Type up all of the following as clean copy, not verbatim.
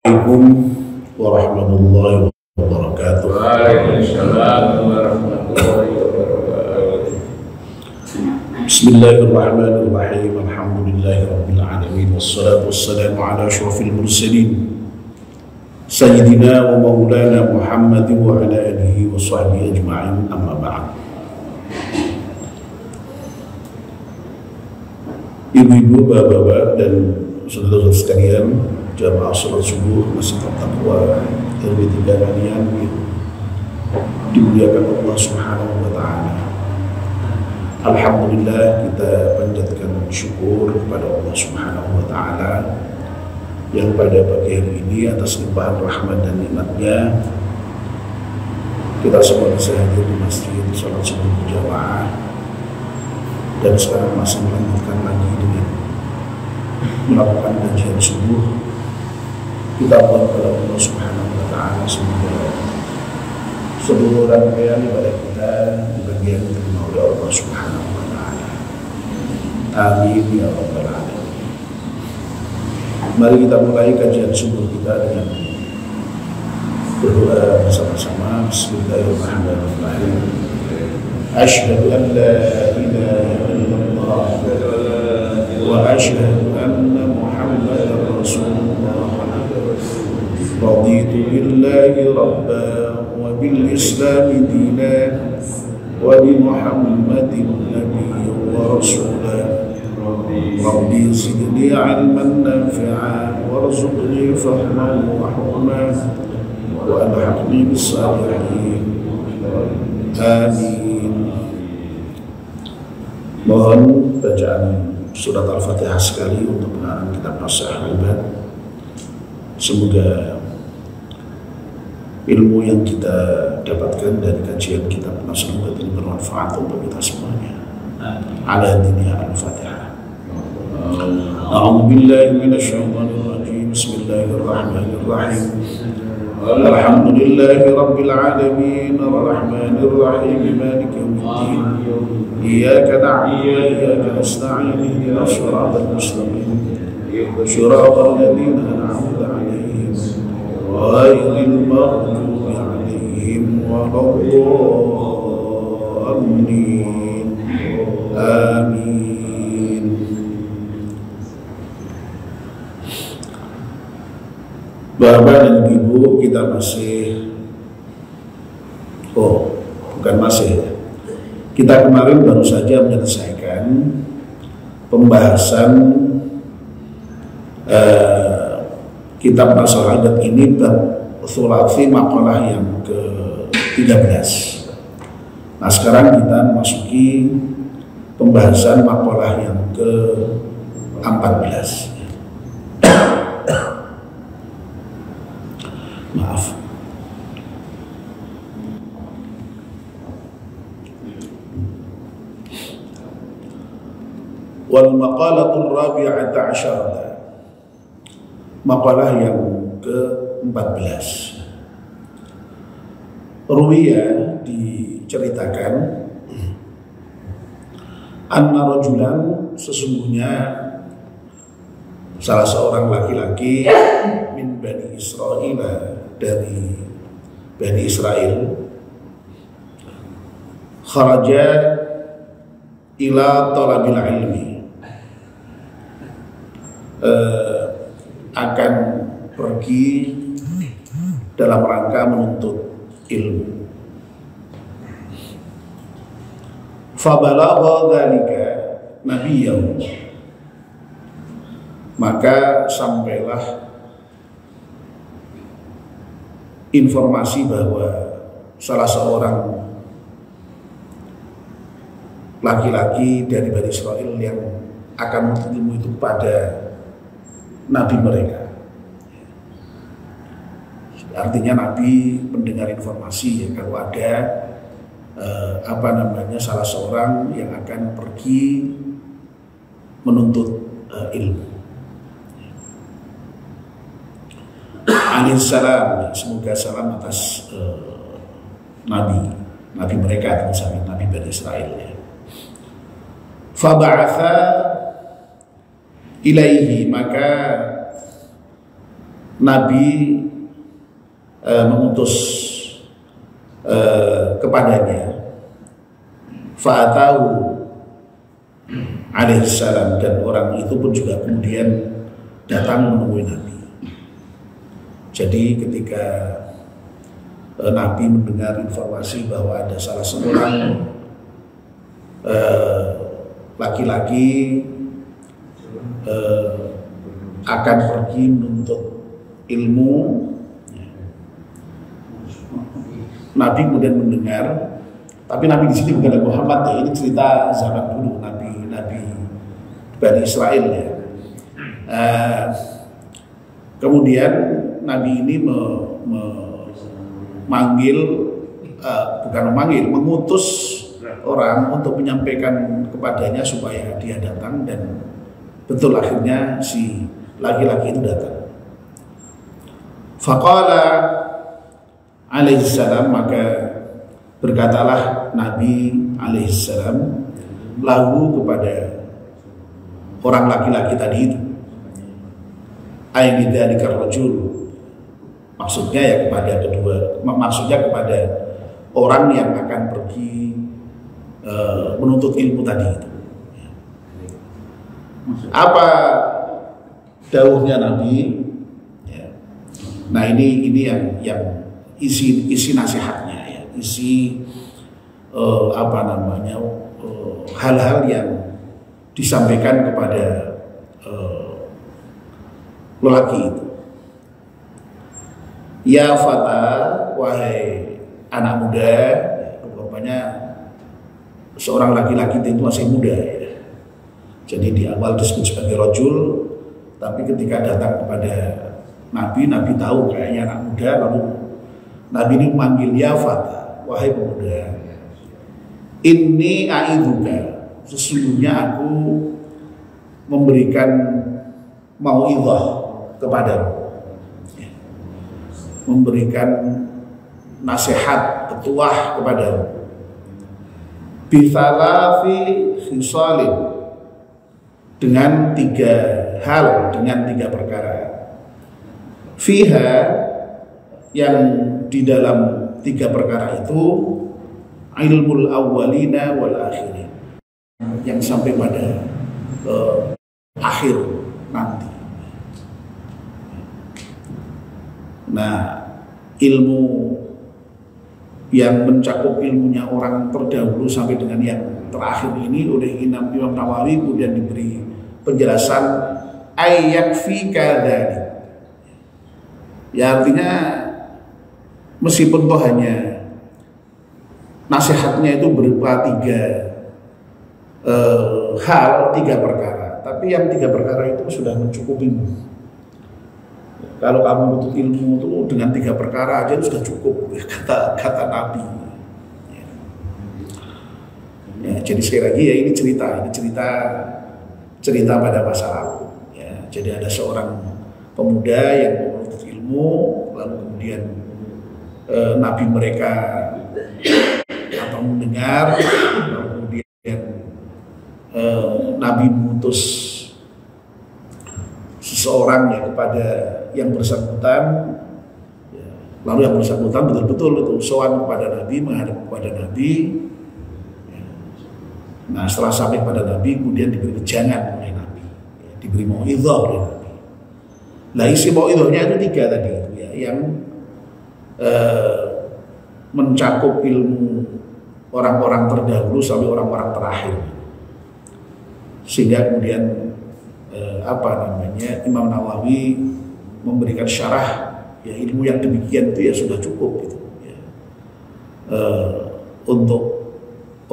Assalamualaikum warahmatullahi wabarakatuh. Waalaikumsalam warahmatullahi wabarakatuh. Bismillahirrahmanirrahim. Alhamdulillahirabbil alamin wassalatu wassalamu ala asyrafil mursalin sayyidina wa maulana Muhammadin wa ala alihi wa sahbihi ajma'in, amma ba'd. Ibu-ibu, bapak-bapak dan saudara-saudara sekalian, jamaah salat subuh masjid Taqwa RW 3 kalian dimuliakan Allah Subhanahu wa taala. Alhamdulillah, kita panjatkan syukur kepada Allah Subhanahu wa taala yang pada pagi hari ini atas limpahan rahmat dan nikmatnya kita semua bisa hadir di masjid salat subuh berjamaah, dan sekarang masih melanjutkan lagi dengan melakukan kajian subuh. Kita mohon kepada Allah Subhanahu wa taala semoga seluruh rangkaian ibadah kita dibagian diterima oleh Allah Subhanahu wa taala. Amin ya rabbal alamin. Mari kita mulai kajian subuh kita dengan berdoa bersama-sama. Bismillahirrahmanirrahim. Asyhadu an la ilaha illallah wa asyhadu anna Muhammadar Rasulullah. Raditu billahi rabba wa bil islami dina wa bi Muhammadin nabiyyan wa rasula. Rabbi zidni ilman nafi'a warzuqni fahman wa hukman wa alhiqni bis salihin. Amin. Mohon bacaan surat Al-Fatihah sekali untuk pengarang kitab Nasihat Ibad. Semoga ilmu yang kita dapatkan dari kajian kitab Nasihat Ibad ini bermanfaat untuk kita semuanya. Ala dunia Al-Fatihah. A'udzu billahi minasyaitonir rajim. Bismillahirrahmanirrahim. Alhamdulillahi rabbil alamin arrahmanir rahim maliki yaumiddin. Iyyaka na'budu wa iyyaka nasta'in ihdinas siratal mustaqim siratal ladzina an'amta 'alaihim ghairil maghdubi 'alaihim waladdallin. Amin. Bapak dan Ibu, kita kita kemarin baru saja menyelesaikan pembahasan kitab Nasihat Ibad ini, bab Thulathi maqalah yang ke-13. Nah, sekarang kita memasuki pembahasan maqalah yang ke-14. Maaf. Wal maqalatul rabi'ata asyarata, maqalah yang ke-14. Ruwiya, diceritakan, anna rajulan, sesungguhnya salah seorang laki-laki min Bani Israil, dari Bani Israel, kharaja ila talabil ilmi, akan pergi dalam rangka menuntut ilmu. Fabalagha dzalika nabiyyahu, maka sampailah informasi bahwa salah seorang laki-laki dari Bani Israel yang akan menuntut ilmu itu pada nabi mereka. Artinya nabi mendengar informasi ya, kalau ada salah seorang yang akan pergi menuntut ilmu. Alaihissalam, semoga salam atas nabi mereka, misalnya nabi Bani Israel ya. Faba'atha ilaihi, maka Nabi mengutus kepadanya, fa'atahu alaihissalam, dan orang itu pun juga kemudian datang menemui Nabi. Jadi ketika Nabi mendengar informasi bahwa ada salah seorang laki-laki akan pergi menuntut ilmu, Nabi kemudian mendengar. Tapi Nabi di sini bukan Nabi Muhammad ya, ini cerita zaman dulu Nabi Bani Israel ya. Kemudian Nabi ini mengutus orang untuk menyampaikan kepadanya supaya dia datang, dan betul akhirnya si laki-laki itu datang. Faqala alaihissalam, maka berkatalah Nabi alaihissalam lahu kepada orang laki-laki tadi itu, ayyidzalikar rajul, maksudnya ya maksudnya kepada orang yang akan pergi menuntut ilmu tadi itu. Apa dawuhnya Nabi? Ya. Nah ini yang isi nasihatnya ya, isi hal-hal yang disampaikan kepada lelaki itu. Ya fata, wahai anak muda, rupanya seorang laki-laki itu masih muda ya. Jadi di awal disebut sebagai rajul, tapi ketika datang kepada Nabi tahu kayaknya anak muda, lalu Nabi ini memanggil ya fata, wahai pemuda, inni a'idzuka, sesungguhnya aku memberikan mau'izah kepadamu, memberikan nasihat, petuah kepadamu, bithalafi khisalin, dengan 3 hal, dengan 3 perkara, fiha, yang di dalam 3 perkara itu ilmul awwalina wal akhirin, yang sampai pada akhir nanti. Nah, ilmu yang mencakup ilmunya orang terdahulu sampai dengan yang terakhir ini oleh Imam Nawawi kemudian diberi penjelasan ayat fi kadzalik. Ya, artinya meskipun toh hanya nasihatnya itu berupa 3 hal, 3 perkara, tapi yang 3 perkara itu sudah mencukupimu. Kalau kamu butuh ilmu itu dengan 3 perkara aja itu sudah cukup, kata Nabi. Ya, jadi sekali lagi ya, ini cerita pada masa lalu. Ya, jadi ada seorang pemuda yang menuntut ilmu, lalu kemudian Nabi mereka atau mendengar, lalu kemudian Nabi mengutus seseorang ya kepada yang bersangkutan, ya, lalu yang bersangkutan betul-betul itu sowan kepada Nabi, menghadap kepada Nabi. Ya. Nah, setelah sampai pada Nabi kemudian diberi wejangan oleh Nabi, ya, diberi mau'izah oleh Nabi. Nah, isi mau'izahnya itu 3 tadi itu ya, yang mencakup ilmu orang-orang terdahulu sampai orang-orang terakhir, sehingga kemudian Imam Nawawi memberikan syarah, ya, ilmu yang demikian itu ya sudah cukup gitu, ya, untuk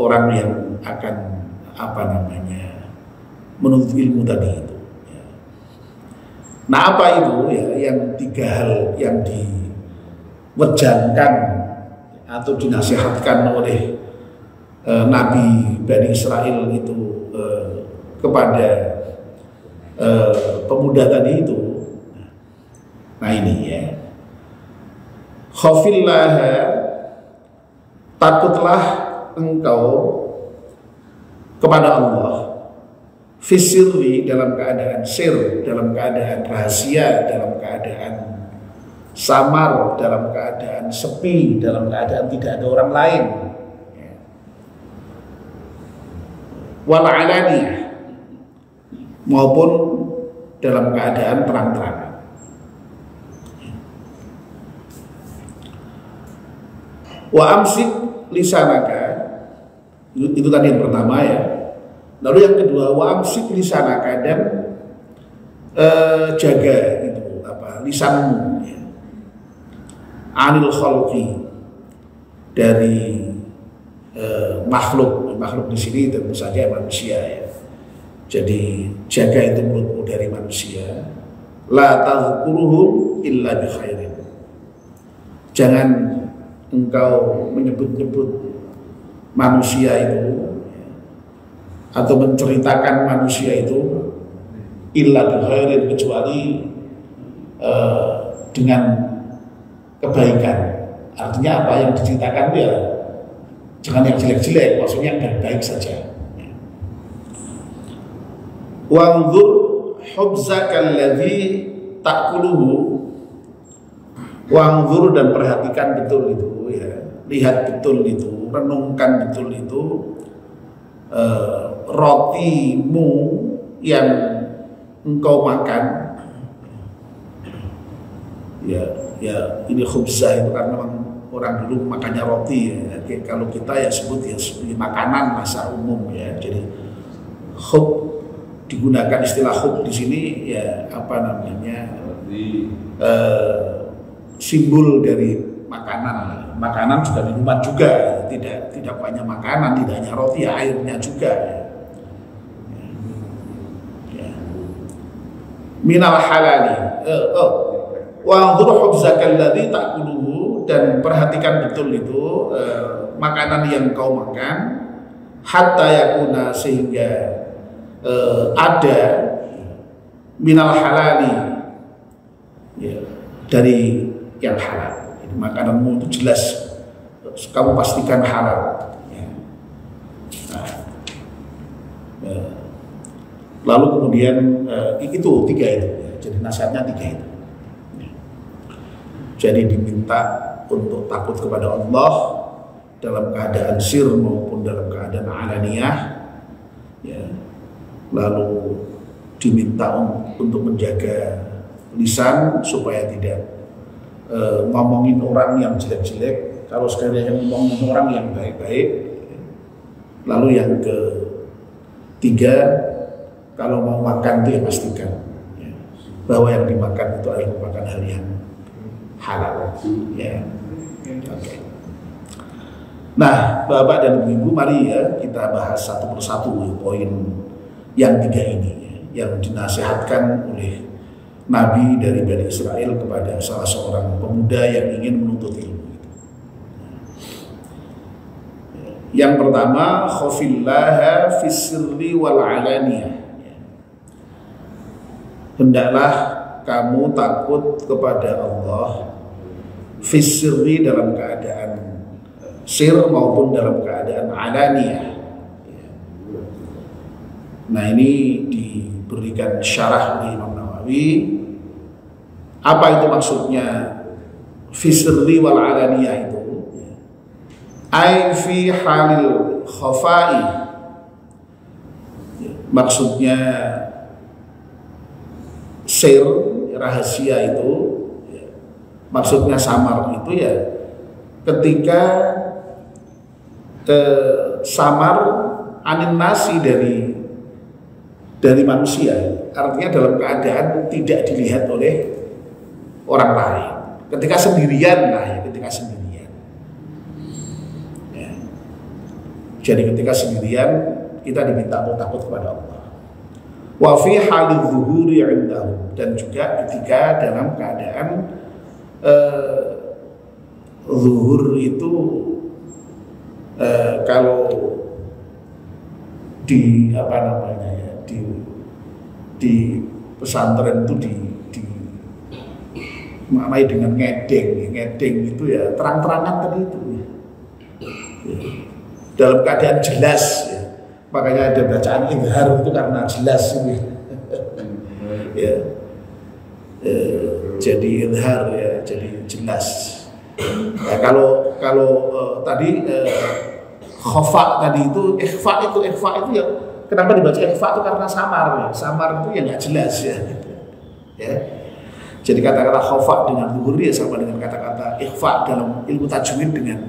orang yang akan menuntut ilmu tadi itu, ya. Nah, apa itu ya yang 3 hal yang diwejankan atau dinasihatkan oleh Nabi Bani Israel itu kepada pemuda tadi itu. Nah ini ya, khafillah, takutlah engkau kepada Allah, fisirri, dalam keadaan sir, dalam keadaan rahasia, dalam keadaan samar dalam keadaan sepi, dalam keadaan tidak ada orang lain, wal alaniyah, maupun dalam keadaan terang-terangan. Wa amsik lisanaka, itu tadi yang pertama ya. Lalu yang kedua, wa amsik lisanaka, dan jaga itu lisanmu ya. Anil khalqi, dari makhluk di sini tentu saja manusia ya. Jadi jaga itu mulutmu dari manusia. La tazkuruhum illa bi khairin. Jangan engkau menyebut-nyebut manusia itu atau menceritakan manusia itu illa bi khairin, kecuali dengan kebaikan. Artinya apa yang diceritakan dia jangan yang jelek-jelek, maksudnya yang baik-baik saja. Wanzur hubzaka alladhi ta'kuluhu, wanzur, dan perhatikan betul itu ya, lihat betul itu, renungkan betul itu rotimu yang engkau makan ya ini khubzah itu karena orang dulu makannya roti ya. Kalau kita ya sebut ya sebagai makanan masa umum ya. Jadi khub, digunakan istilah khub di sini ya apa namanya, simbol dari makanan. Makanan juga minuman juga ya. Tidak hanya makanan, tidak hanya roti ya, airnya juga ya. Minal halali wa'dhur hubzakal ladzi ta'kuluhu, dan perhatikan betul itu makanan yang kau makan, hatta yakuna, sehingga ada minal halali ya, dari yang halal. Jadi makananmu itu jelas kamu pastikan halal ya. Lalu kemudian itu tiga itu ya. Jadi nasihatnya tiga itu. Jadi diminta untuk takut kepada Allah dalam keadaan sir maupun dalam keadaan alaniyah ya. Lalu diminta untuk menjaga lisan supaya tidak ngomongin orang yang jelek-jelek, kalau sekalian ngomongin orang yang baik-baik. Lalu yang ketiga, kalau mau makan itu ya pastikan ya, bahwa yang dimakan itu adalah merupakan hal yang halal ya. Okay. Nah, Bapak dan Ibu, mari ya kita bahas satu persatu poin yang tiga ini ya, yang dinasihatkan oleh Nabi dari Bani Israel kepada salah seorang pemuda yang ingin menuntut ilmu. Yang pertama, khafillaha fis-sirri wal alaniyah. Hendaklah kamu takut kepada Allah fis-sirri, dalam keadaan sir maupun dalam keadaan alaniyah. Nah, ini diberikan syarah oleh Imam Nawawi. Apa itu maksudnya fis-sirri wal alaniyah itu? Ai fi halil khafai, maksudnya sir, rahasia itu maksudnya samar itu ya ketika samar anin nasi dari manusia, artinya dalam keadaan tidak dilihat oleh orang lain, ketika sendirian lah ya, ketika sendirian. Jadi ketika sendirian kita diminta untuk takut kepada Allah. Wa fi halidh zuhuri indahu, dan juga ketika dalam keadaan zuhur itu kalau di apa namanya ya, di pesantren itu maknai dengan ngedeng itu ya terang-terangan tadi itu ya. Dalam keadaan jelas ya. Makanya ada bacaan izhar itu karena jelas ini ya. jadi izhar ya, jadi jelas. Ya, kalau tadi khafa tadi itu ikhfa itu ya, kenapa dibaca ikhfa itu karena samar ya. Samar itu ya nggak jelas ya. Ya. Jadi kata-kata khafa dengan zuhur ya sama dengan kata-kata ikhfa dalam ilmu tajwid dengan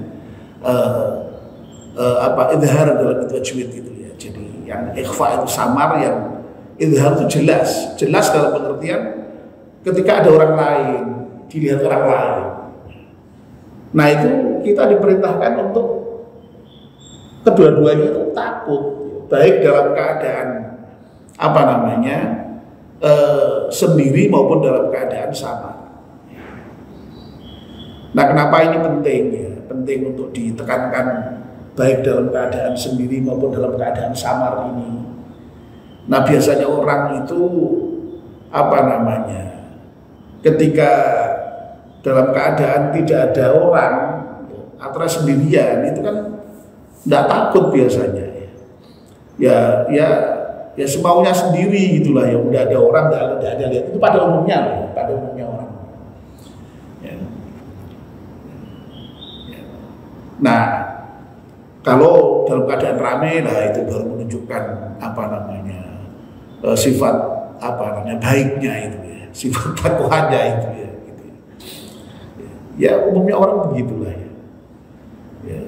izhar dalam tajwid gitu ya. Jadi yang ikhfa itu samar, yang izhar itu jelas dalam pengertian ketika ada orang lain, dilihat orang lain. Nah itu kita diperintahkan untuk kedua-duanya itu takut, baik dalam keadaan sendiri maupun dalam keadaan sama. Nah kenapa ini penting ya? Penting untuk ditekankan baik dalam keadaan sendiri maupun dalam keadaan samar ini. Nah biasanya orang itu ketika dalam keadaan tidak ada orang atau sendirian itu kan tidak takut biasanya ya semaunya sendiri gitulah ya, udah ada orang tidak ada lihat, itu pada umumnya orang ya. Nah kalau dalam keadaan ramai lah itu baru menunjukkan sifat baiknya itu ya, sifat takwanya itu ya, gitu. Ya umumnya orang begitulah ya.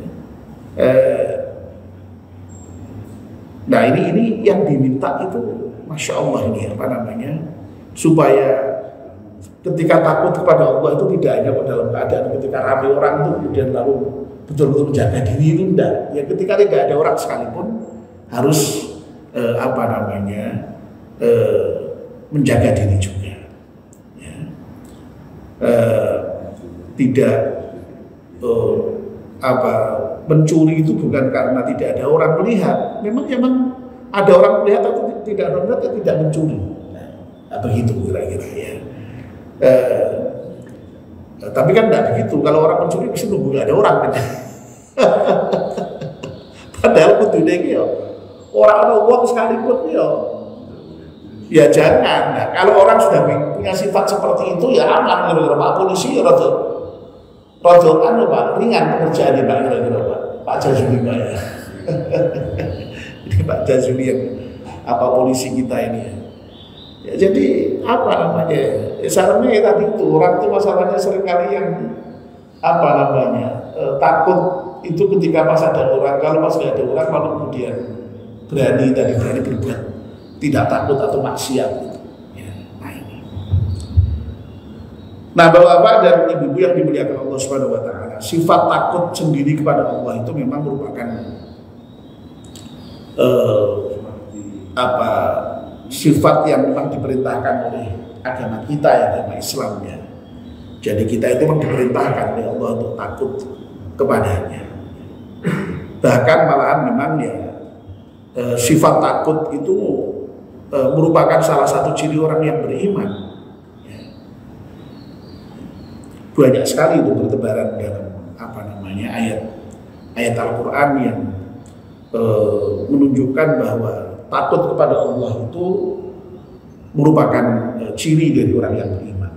Nah ini yang diminta itu, masya Allah ini supaya ketika takut kepada Allah itu tidak hanya dalam keadaan ketika ramai orang itu kemudian lalu betul-betul menjaga diri, itu enggak. Ya ketika tidak ada orang sekalipun harus menjaga diri juga. Ya. Tidak mencuri itu bukan karena tidak ada orang melihat. Memang ada orang melihat atau tidak ada orang melihat, tidak mencuri. Nah, begitu kira-kira ya. Tapi kan tidak begitu. Kalau orang mencuri bisa nunggu nggak ada orang kan. Padahal kudune iki ya orang ana wong sekalipun ya jangan. Nah, kalau orang sudah punya sifat seperti itu ya aman, kira-kira Pak polisi ya rada Pak ringan pekerjaannya Pak, kira-kira Pak Jazuli Pak ya. Ini Pak Jazuli yang polisi kita ini ya. Ya jadi sarannya tadi itu orang itu masalahnya seringkali yang takut itu ketika pas ada orang. Kalau pas nggak ada orang lalu kemudian berani berbuat tidak takut atau maksiat gitu. Ya, nah ini. Nah bapak-bapak dan ibu-ibu yang dimuliakan Allah Subhanahu Wa Taala, sifat takut sendiri kepada Allah itu memang merupakan sifat yang memang diperintahkan oleh agama kita ya, agama Islam ya. Jadi kita itu memang diperintahkan oleh Allah untuk takut kepadanya. Bahkan malahan memang ya sifat takut itu merupakan salah satu ciri orang yang beriman. Ya. Banyak sekali itu bertebaran dalam ayat Al-Quran yang menunjukkan bahwa takut kepada Allah itu merupakan ciri dari orang yang beriman,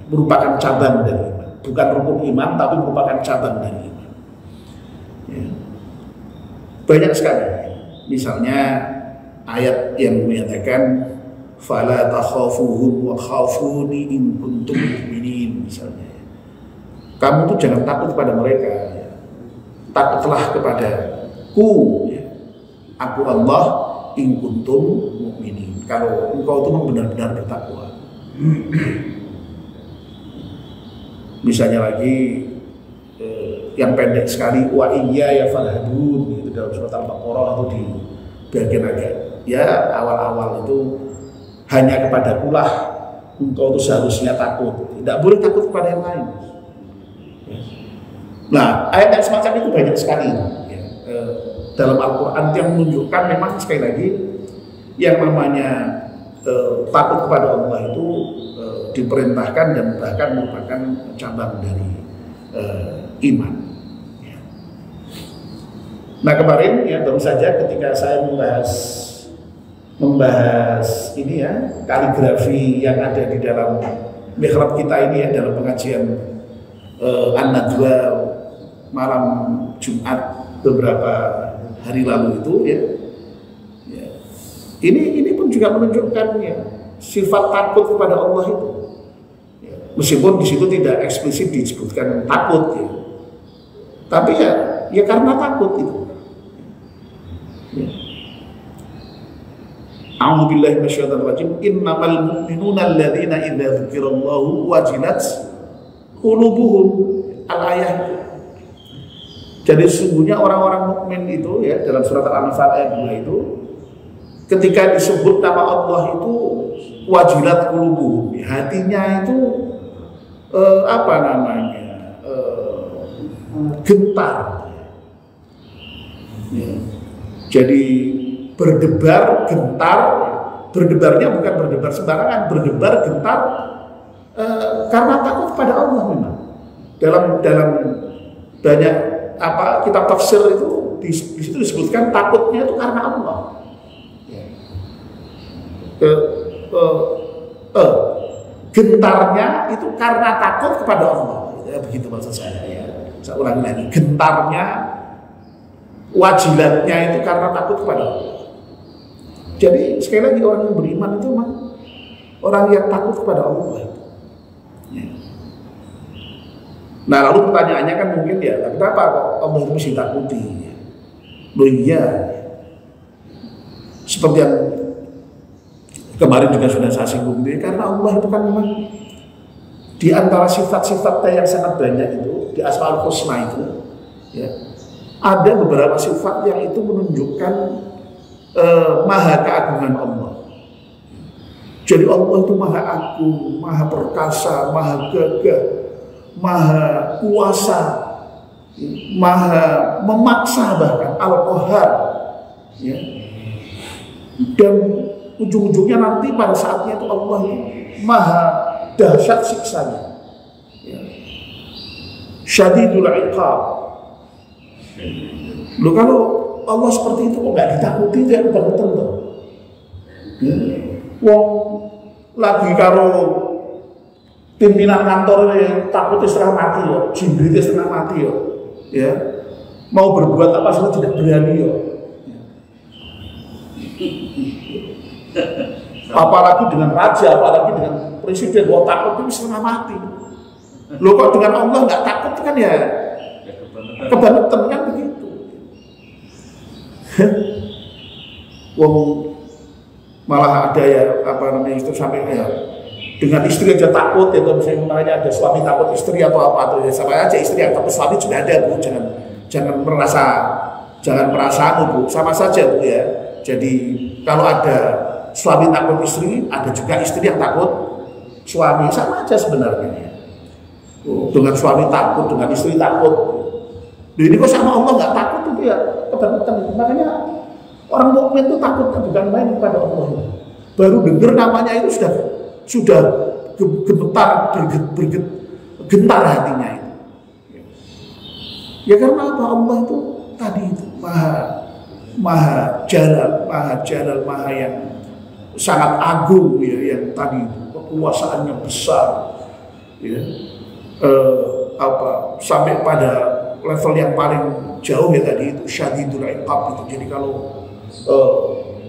merupakan cabang dari iman, bukan rukun iman tapi merupakan cabang dari iman. Ya. Banyak sekali, misalnya ayat yang menyatakan fala takhafuhum wa khafuni in kuntum mu'minin, misalnya kamu tuh jangan takut kepada mereka, ya. Takutlah kepadaku, ya. Aku Allah in kuntum mu'minin, kalau engkau itu benar-benar bertakwa. Misalnya lagi yang pendek sekali wa iyya ya farhabun, itu dalam surat Al-Baqarah itu di bagian agak ya awal-awal itu hanya kepadakulah engkau itu seharusnya takut, tidak boleh takut kepada yang lain. Nah ayat semacam itu banyak sekali ya, dalam Al-Quran yang menunjukkan memang sekali lagi yang namanya takut kepada Allah itu diperintahkan dan bahkan merupakan cabang dari iman. Nah kemarin ya baru saja ketika saya membahas ini ya kaligrafi yang ada di dalam mihrab kita ini ya dalam pengajian An-Najwa malam Jumat beberapa hari lalu itu ya. Ini pun juga menunjukkan ya sifat takut kepada Allah itu. Ya, meskipun di situ tidak eksplisit disebutkan takut ya. Tapi ya karena takut itu. Ya. A'udzubillahi minasyaitonir rajim. Innamal mu'minuna alladzina idza dzukirallahu wajilat qulubuhum. Al-ayah. Jadi sesungguhnya orang-orang mukmin itu ya dalam surat Al-Anfal ayat 2 itu ketika disebut nama Allah itu wajilat qulubuhum, hatinya itu gentar. Ya. Jadi berdebar, gentar. Berdebarnya bukan berdebar sembarangan, berdebar gentar karena takut kepada Allah memang. Dalam banyak kitab tafsir itu di situ disebutkan takutnya itu karena Allah. Gentarnya itu karena takut kepada Allah. Ya, begitu maksud saya ya. Saya ulangi lagi, gentarnya, wajilatnya itu karena takut kepada Allah. Jadi sekali lagi orang yang beriman itu memang orang yang takut kepada Allah. Ya. Nah lalu pertanyaannya kan mungkin ya, kenapa kok Allah itu mesti takuti? Loh iya, seperti yang kemarin juga sudah saya singgung, karena Allah itu kan memang di antara sifat-sifatnya yang sangat banyak itu, di Asmaul Husna itu, ya, ada beberapa sifat yang itu menunjukkan maha keagungan Allah. Jadi Allah itu maha agung, maha perkasa, maha gagah, maha kuasa, maha memaksa, bahkan Al-Qahhar, ya. Dan ujung-ujungnya nanti pada saatnya itu Allah maha dahsyat siksanya, ya. Syadidul iqab. Loh kalau Allah seperti itu kok nggak ditakuti, itu yang betul loh. Wong lagi karo pimpinan kantor yang takut setengah mati yo, jimbritnya setengah mati yo, ya. Mau berbuat apa saja tidak berani yo. Apalagi dengan raja, apalagi dengan presiden, wah takut itu setengah mati. Loh kok dengan Allah nggak takut kan ya? Kebangetan kan begitu. Wong malah ada ya itu sampai ya dengan istri aja takut ya, misalnya ada suami takut istri atau apa tuh ya, sama aja istri yang takut suami juga ada Bu, jangan merasa Bu, sama saja Bu ya. Jadi kalau ada suami takut istri, ada juga istri yang takut suami, sama aja sebenarnya ya. Dengan suami takut, dengan istri takut. Ini kok sama Allah nggak takut itu ya, kebangetan. Makanya orang mukmin itu takutnya bukan main kepada Allah. Baru dengar namanya itu sudah gemetar, gentar hatinya itu. Ya karena apa? Allah itu tadi itu maha jalal, maha yang sangat agung ya, yang tadi kekuasaannya besar, ya. Sampai pada level yang paling jauh ya tadi itu syadidul iqab itu. Jadi kalau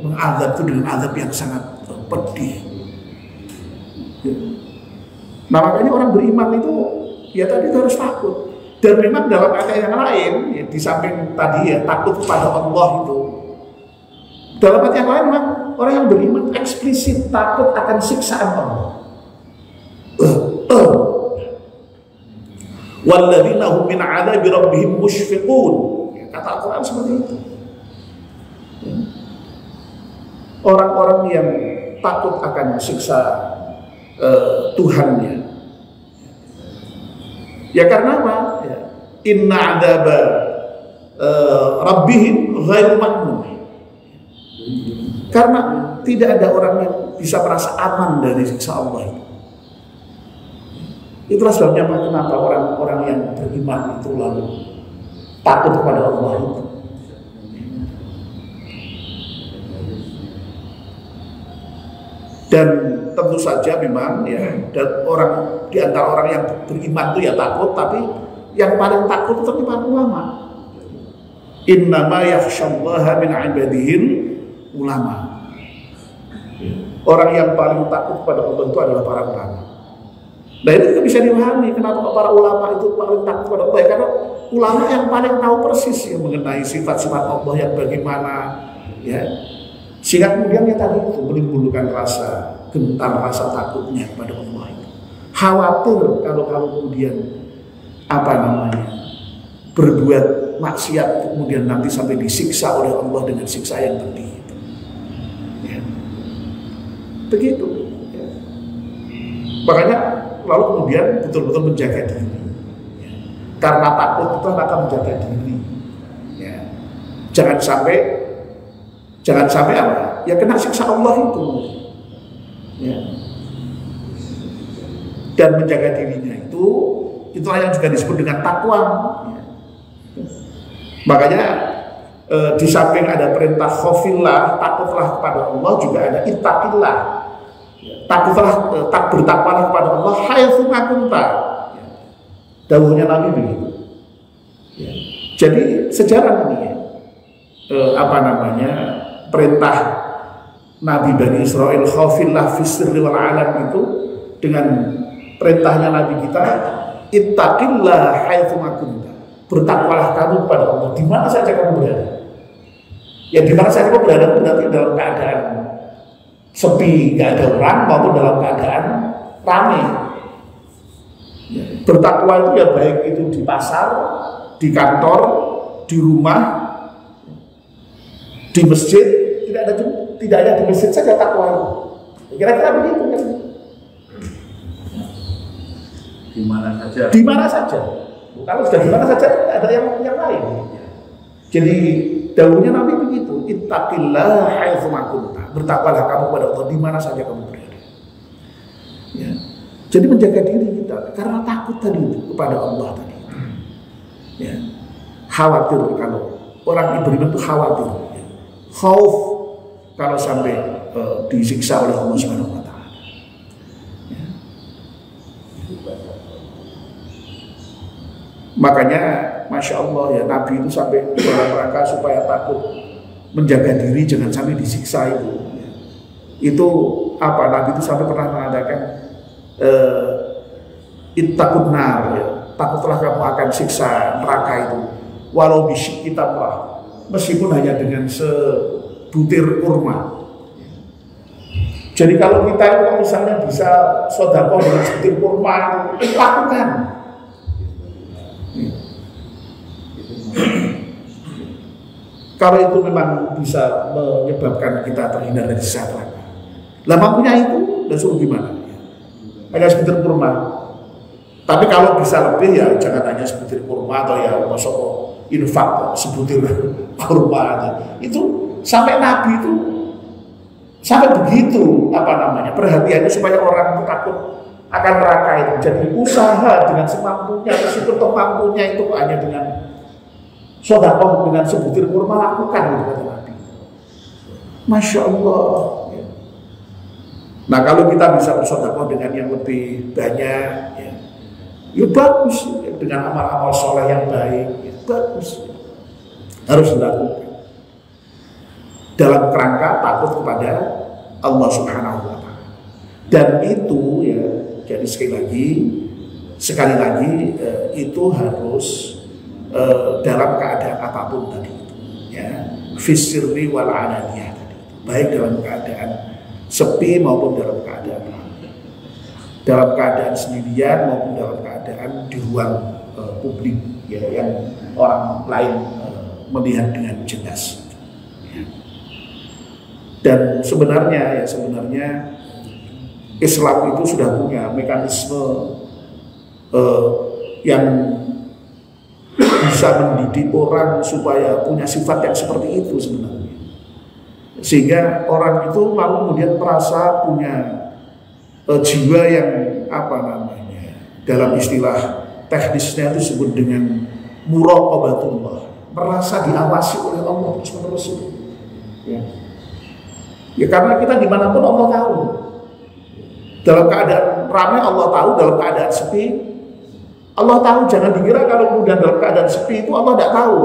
mengadab itu dengan adab yang sangat pedih. Nah makanya orang beriman itu ya tadi itu harus takut. Dan memang dalam ayat yang lain ya, di samping tadi ya takut kepada Allah itu, dalam ayat yang lain memang orang yang beriman eksplisit takut akan siksaan Allah. Walladzina hum min 'adzabi rabbihim musyfiqun. Kata Al-Qur'an seperti itu. Orang-orang yang takut akan siksa Tuhannya. Ya karena apa? Ya. Inna 'adzaba rabbihim ghairu ma'mun. Karena tidak ada orang yang bisa merasa aman dari siksa Allah itu. Itulah sebabnya kenapa orang-orang yang beriman itu lalu takut kepada Allah itu. Dan tentu saja memang ya, dan orang di antara orang yang beriman itu ya takut, tapi yang paling takut itu para ulama. Innama yakhsyallaha min ibadihil ulama. Orang yang paling takut pada Allah itu adalah para ulama. Nah itu juga bisa dipahami kenapa para ulama itu paling takut pada Allah, karena ulama yang paling tahu persis ya, mengenai sifat-sifat Allah yang bagaimana ya. Sehingga kemudian ya tadi itu menimbulkan rasa gentar, rasa takutnya kepada Allah itu. Khawatir kalau kemudian berbuat maksiat kemudian nanti sampai disiksa oleh Allah dengan siksa yang pedih. Ya. Begitu. Ya. Makanya lalu kemudian betul-betul menjaga diri. Ya. Karena takut itu akan menjaga diri. Ya. Jangan sampai apa? Ya kena siksa Allah itu. Ya. Dan menjaga dirinya itulah yang juga disebut dengan takwa. Ya. Makanya di samping ada perintah khofillah, takutlah kepada Allah, juga ada ittaqillah. Takutlah, bertakwalah kepada Allah haitsu ma kunta. Ya. Dawuhnya Nabi begitu. Ya. Jadi sejarah ini perintah Nabi Bani Israel khafillah fis sirri wal alam itu dengan perintahnya Nabi kita ittaqillah haitsu ma kunta. Bertakwalah kamu kepada Allah di mana saja kamu berada. Ya di mana saja kamu berada berarti dalam keadaan sepi, nggak ada orang, maupun dalam keadaan ramai. Ya, bertakwa itu ya baik itu di pasar, di kantor, di rumah, di masjid, tidak ada di masjid saja takwa itu. Kira-kira begitu kan? Di mana saja. Di mana saja. Kalau sudah di mana saja ada yang lain. Jadi dawuhnya Nabi begitu, ittaqillah haitsu ma kunta. Bertakwalah kamu kepada Allah di mana saja kamu berada. Ya. Jadi menjaga diri kita karena takut tadi itu kepada Allah tadi. Ya. Khawatir kalau orang beriman itu khawatir. Ya. Khauf kalau sampai disiksa oleh Allah Subhanahu wa taala. Ya. Makanya Masya Allah ya Nabi itu sampai dalam rangka supaya takut menjaga diri jangan sampai disiksa itu. Itu Nabi itu sampai pernah mengatakan ittaqun nar ya, takutlah kamu akan siksa neraka itu walau bisyikki tamrah, meskipun hanya dengan sebutir kurma. Jadi kalau kita itu misalnya bisa sedekah dengan sebutir kurma, lakukan. Kalau itu memang bisa menyebabkan kita terhindar dari siksa neraka. Lah mampunya itu, dan suruh gimana? Hanya sebutir kurma. Tapi kalau bisa lebih ya jangan hanya sebutir kurma atau ya masuk infak sebutir kurma aja. Itu sampai Nabi itu sampai begitu perhatiannya supaya orang takut akan neraka itu. Jadi usaha dengan semampunya, meskipun mampunya itu hanya dengan sedekah dengan sebutir kurma lakukan gitu kata Nabi. Masya Allah. Nah kalau kita bisa bersedekah dengan yang lebih banyak, ya bagus. Dengan amal-amal soleh yang baik, ya bagus. Harus dilakukan dalam kerangka takut kepada Allah Subhanahu wa taala. Dan itu ya, jadi sekali lagi itu harus dalam keadaan apapun tadi itu, ya, fisirri wal alaniyah tadi itu, baik dalam keadaan sepi maupun dalam keadaan ramai, dalam keadaan sendirian maupun dalam keadaan di ruang publik, ya, yang orang lain melihat dengan jelas. Ya. Dan sebenarnya Islam itu sudah punya mekanisme yang bisa mendidik orang supaya punya sifat yang seperti itu sebenarnya, sehingga orang itu lalu kemudian merasa punya jiwa yang dalam istilah teknisnya itu disebut dengan muraqabatullah, merasa diawasi oleh Allah terus-menerus itu. Ya, karena kita dimanapun Allah tahu. Dalam keadaan ramai Allah tahu, dalam keadaan sepi Allah tahu. Jangan dikira kalau kemudian dalam keadaan sepi itu Allah tidak tahu.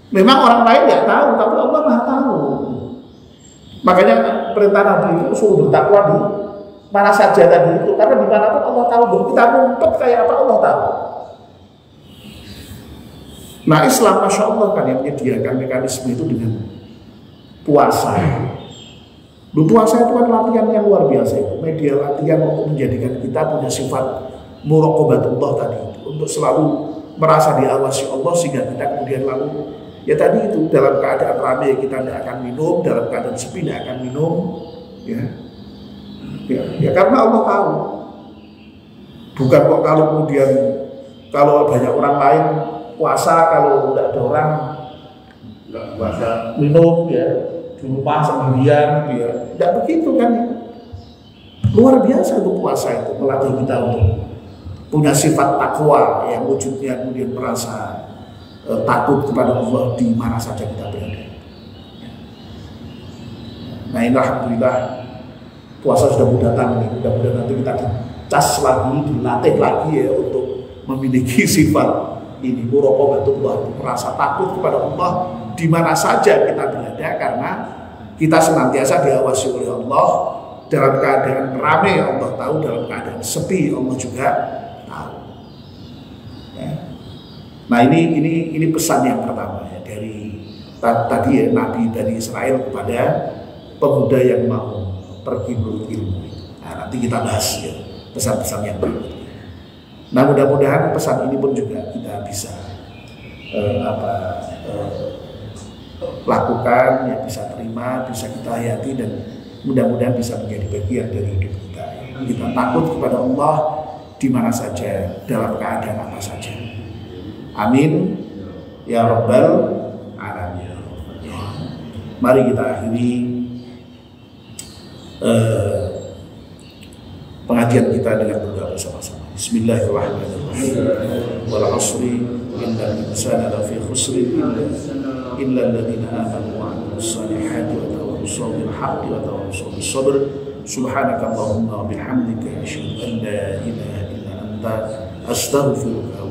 Memang orang lain tidak tahu, tapi Allah Maha tahu. Makanya perintah Nabi itu suruh bertakwa di mana saja tadi itu, karena dimanapun Allah tahu. Kita ngumpet kayak apa Allah tahu. Nah Islam Masya Allah kan yang menyediakan mekanisme itu dengan puasa. Puasa itu kan latihan yang luar biasa itu. Media latihan untuk menjadikan kita punya sifat muraqabatullah tadi itu, untuk selalu merasa diawasi Allah, sehingga kita kemudian lalu ya tadi itu dalam keadaan ramai kita tidak akan minum, dalam keadaan sepi tidak akan minum, ya karena Allah tahu. Bukan kok kalau kemudian kalau banyak orang lain puasa, kalau tidak ada orang nggak puasa minum ya di rumah sendirian, ya tidak begitu kan ya. Luar biasa itu puasa itu, melatih kita untuk punya sifat takwa yang wujudnya kemudian merasa takut kepada Allah di mana saja kita berada. Nah ini alhamdulillah puasa sudah mau datang nih. Mudah-mudahan nanti kita dicas lagi, dilatih lagi ya untuk memiliki sifat ini muraqabatullah, merasa takut kepada Allah di mana saja kita berada, karena kita senantiasa diawasi oleh Allah. Dalam keadaan ramai Allah tahu, dalam keadaan sepi Allah juga tahu. Ya. Nah ini pesan yang pertama ya, dari tadi ya Nabi Bani Israel kepada pemuda yang mau pergi menuntut ilmu. Nah, nanti kita bahas ya pesan-pesan yang berikutnya. Nah mudah-mudahan pesan ini pun juga kita bisa lakukan, ya bisa terima, bisa kita hayati, dan mudah-mudahan bisa menjadi bagian dari hidup kita. Kita takut kepada Allah di mana saja, dalam keadaan apa saja. Amin ya Rabbal Alamin. Mari kita akhiri pengajian kita dengan berdoa bersama-sama. Bismillahirrahmanirrahim. Wal 'ashri innal insana lafi khusrin illa alladziina aamanu wa 'amilus shalihati wa tawassaw bil haqqi wa tawassaw bis sabr. Subhanakallahumma wa bihamdika asyhadu an la ilaha illa anta astaghfiruka